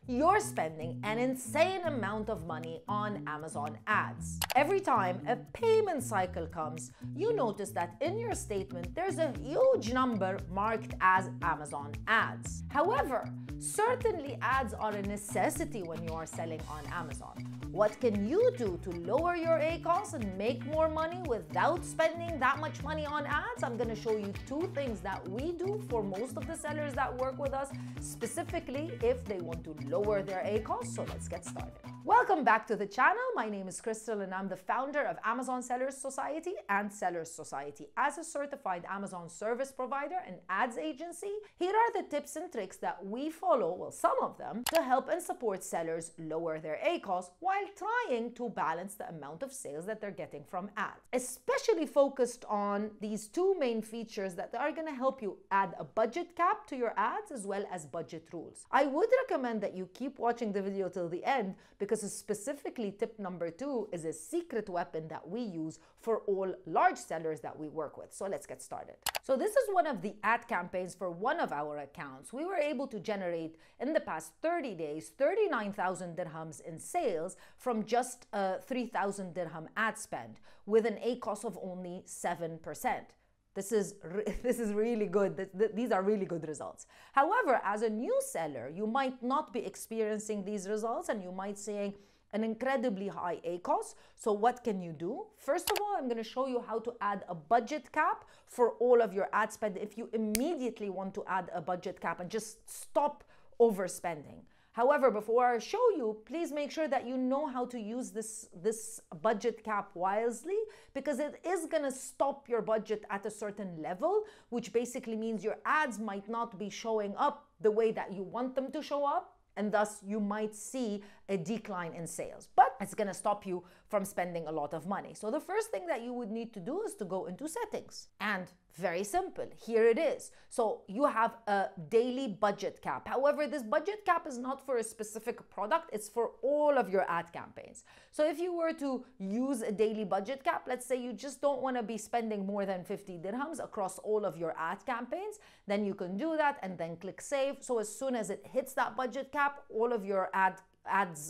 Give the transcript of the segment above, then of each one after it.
You're spending an insane amount of money on Amazon ads. Every time a payment cycle comes, you notice that in your statement there's a huge number marked as Amazon ads. However, certainly ads are a necessity when you are selling on Amazon. What can you do to lower your ACoS and make more money without spending that much money on ads? I'm going to show you two things that we do for most of the sellers that work with us, specifically if they want to lower their ACoS. So let's get started. Welcome back to the channel. My name is Crystal and I'm the founder of Amazon Sellers Society and Sellers Society. As a certified Amazon service provider and ads agency, here are the tips and tricks that we follow, well, some of them, to help and support sellers lower their ACoS while trying to balance the amount of sales that they're getting from ads. Especially focused on these two main features that are going to help you add a budget cap to your ads as well as budget rules. I would recommend that you keep watching the video till the end because specifically tip number 2 is a secret weapon that we use for all large sellers that we work with. So let's get started. So this is one of the ad campaigns for one of our accounts. We were able to generate in the past 30 days 39,000 dirhams in sales from just a 3,000 dirham ad spend with an ACoS of only 7%. This is really good. These are really good results. However, as a new seller, you might not be experiencing these results and you might see an incredibly high ACoS. So what can you do? First of all, I'm going to show you how to add a budget cap for all of your ad spend if you immediately want to add a budget cap and just stop overspending. However, before I show you, please make sure that you know how to use this budget cap wisely, because it is going to stop your budget at a certain level, which basically means your ads might not be showing up the way that you want them to show up, and thus you might see a decline in sales. But it's going to stop you from spending a lot of money. So the first thing that you would need to do is to go into settings. And very simple, here it is. So you have a daily budget cap. However, this budget cap is not for a specific product, it's for all of your ad campaigns. So if you were to use a daily budget cap, let's say you just don't want to be spending more than 50 dirhams across all of your ad campaigns, then you can do that and then click save. So as soon as it hits that budget cap, all of your ads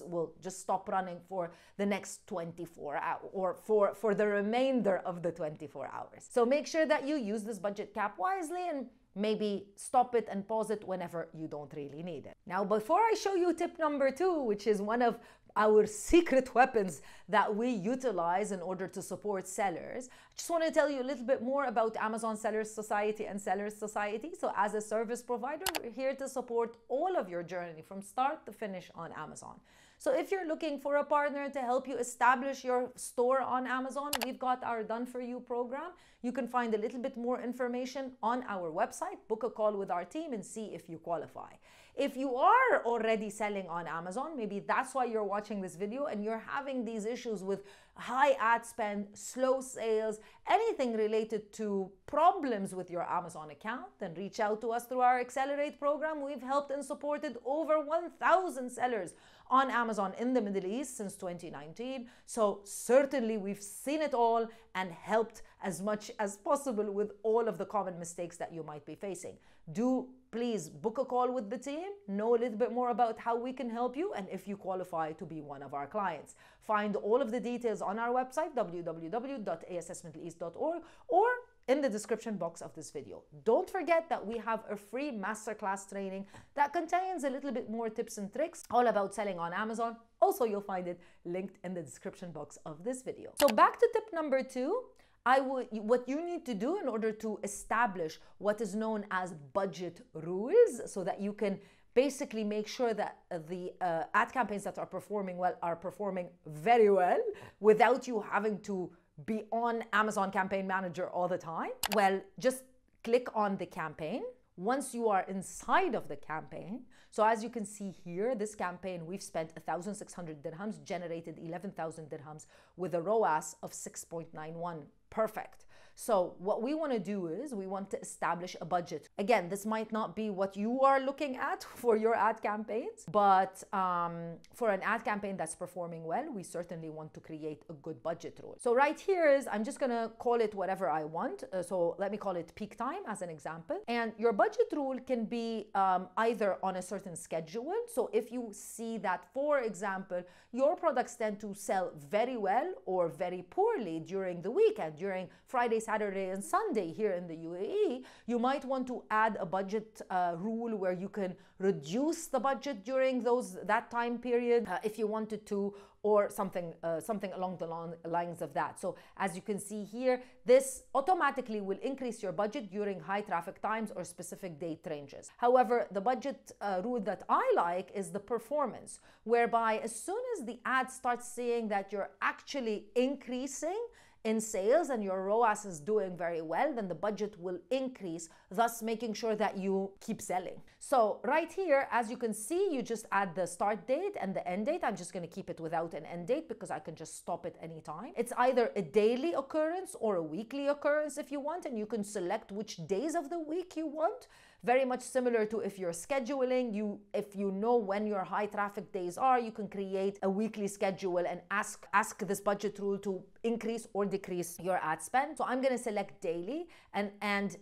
will just stop running for the next 24 hours or for the remainder of the 24 hours. So make sure that you use this budget cap wisely and maybe stop it and pause it whenever you don't really need it. Now, before I show you tip number 2, which is one of our secret weapons that we utilize in order to support sellers, I just want to tell you a little bit more about Amazon Sellers Society and Sellers Society. So as a service provider, we're here to support all of your journey from start to finish on Amazon. So if you're looking for a partner to help you establish your store on Amazon, we've got our Done For You program. You can find a little bit more information on our website, book a call with our team and see if you qualify. If you are already selling on Amazon, maybe that's why you're watching this video and you're having these issues with high ad spend, slow sales, anything related to problems with your Amazon account, then reach out to us through our Accelerate program. We've helped and supported over 1,000 sellers on Amazon in the Middle East since 2019. So certainly we've seen it all and helped as much as possible with all of the common mistakes that you might be facing. Do please book a call with the team, know a little bit more about how we can help you, and if you qualify to be one of our clients. Find all of the details on our website, www.assmiddleeast.org, or in the description box of this video. Don't forget that we have a free masterclass training that contains a little bit more tips and tricks all about selling on Amazon. Also, you'll find it linked in the description box of this video. So back to tip number 2. What you need to do in order to establish what is known as budget rules so that you can basically make sure that the ad campaigns that are performing well are performing very well without you having to be on Amazon Campaign Manager all the time. Well, just click on the campaign. Once you are inside of the campaign, so as you can see here, this campaign, we've spent 1,600 dirhams, generated 11,000 dirhams with a ROAS of 6.91. Perfect. So what we want to do is we want to establish a budget. Again, this might not be what you are looking at for your ad campaigns, but for an ad campaign that's performing well, we certainly want to create a good budget rule. So right here is, I'm just going to call it whatever I want. So let me call it peak time as an example. And your budget rule can be either on a certain schedule. So if you see that, for example, your products tend to sell very well or very poorly during the weekend, during Friday, Saturday, and Sunday here in the UAE, you might want to add a budget rule where you can reduce the budget during that time period if you wanted to, or something along the lines of that. So as you can see here, this automatically will increase your budget during high traffic times or specific date ranges. However, the budget rule that I like is the performance, whereby as soon as the ad starts seeing that you're actually increasing in sales and your ROAS is doing very well, then the budget will increase, thus making sure that you keep selling. So right here, as you can see, you just add the start date and the end date. I'm just going to keep it without an end date because I can just stop it anytime. It's either a daily occurrence or a weekly occurrence if you want, and you can select which days of the week you want. Very much similar to if you're scheduling, if you know when your high traffic days are, you can create a weekly schedule and ask this budget rule to increase or decrease your ad spend. So I'm going to select daily, and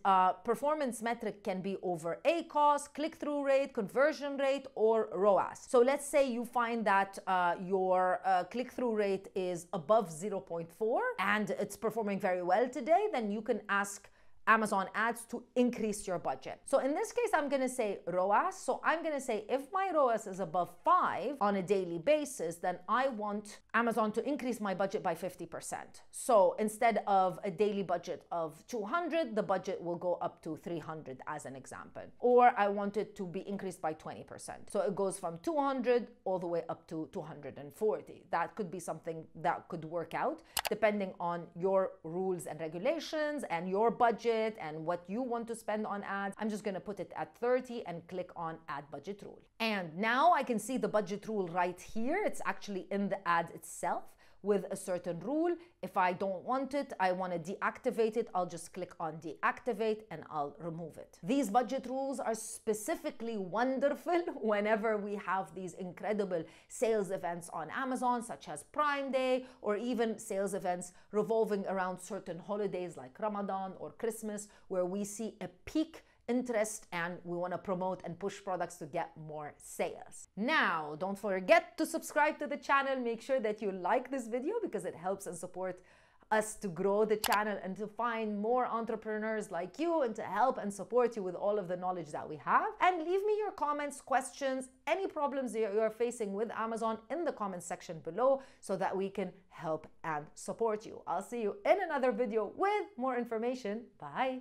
performance metric can be over ACoS, click-through rate, conversion rate, or ROAS. So let's say you find that your click-through rate is above 0.4 and it's performing very well today, then you can ask Amazon ads to increase your budget. So in this case, I'm going to say ROAS. So I'm going to say if my ROAS is above 5 on a daily basis, then I want Amazon to increase my budget by 50%. So instead of a daily budget of 200, the budget will go up to 300 as an example. Or I want it to be increased by 20%. So it goes from 200 all the way up to 240. That could be something that could work out depending on your rules and regulations and your budget and what you want to spend on ads. I'm just going to put it at 30 and click on add budget rule. And now I can see the budget rule right here. It's actually in the ad itself with a certain rule. If I don't want it, I want to deactivate it, I'll just click on deactivate and I'll remove it. These budget rules are specifically wonderful whenever we have these incredible sales events on Amazon, such as Prime Day, or even sales events revolving around certain holidays like Ramadan or Christmas, where we see a peak interest and we want to promote and push products to get more sales. Now, don't forget to subscribe to the channel. Make sure that you like this video because it helps and supports us to grow the channel and to find more entrepreneurs like you and to help and support you with all of the knowledge that we have. And leave me your comments, questions, any problems you're facing with Amazon in the comments section below so that we can help and support you. I'll see you in another video with more information. Bye.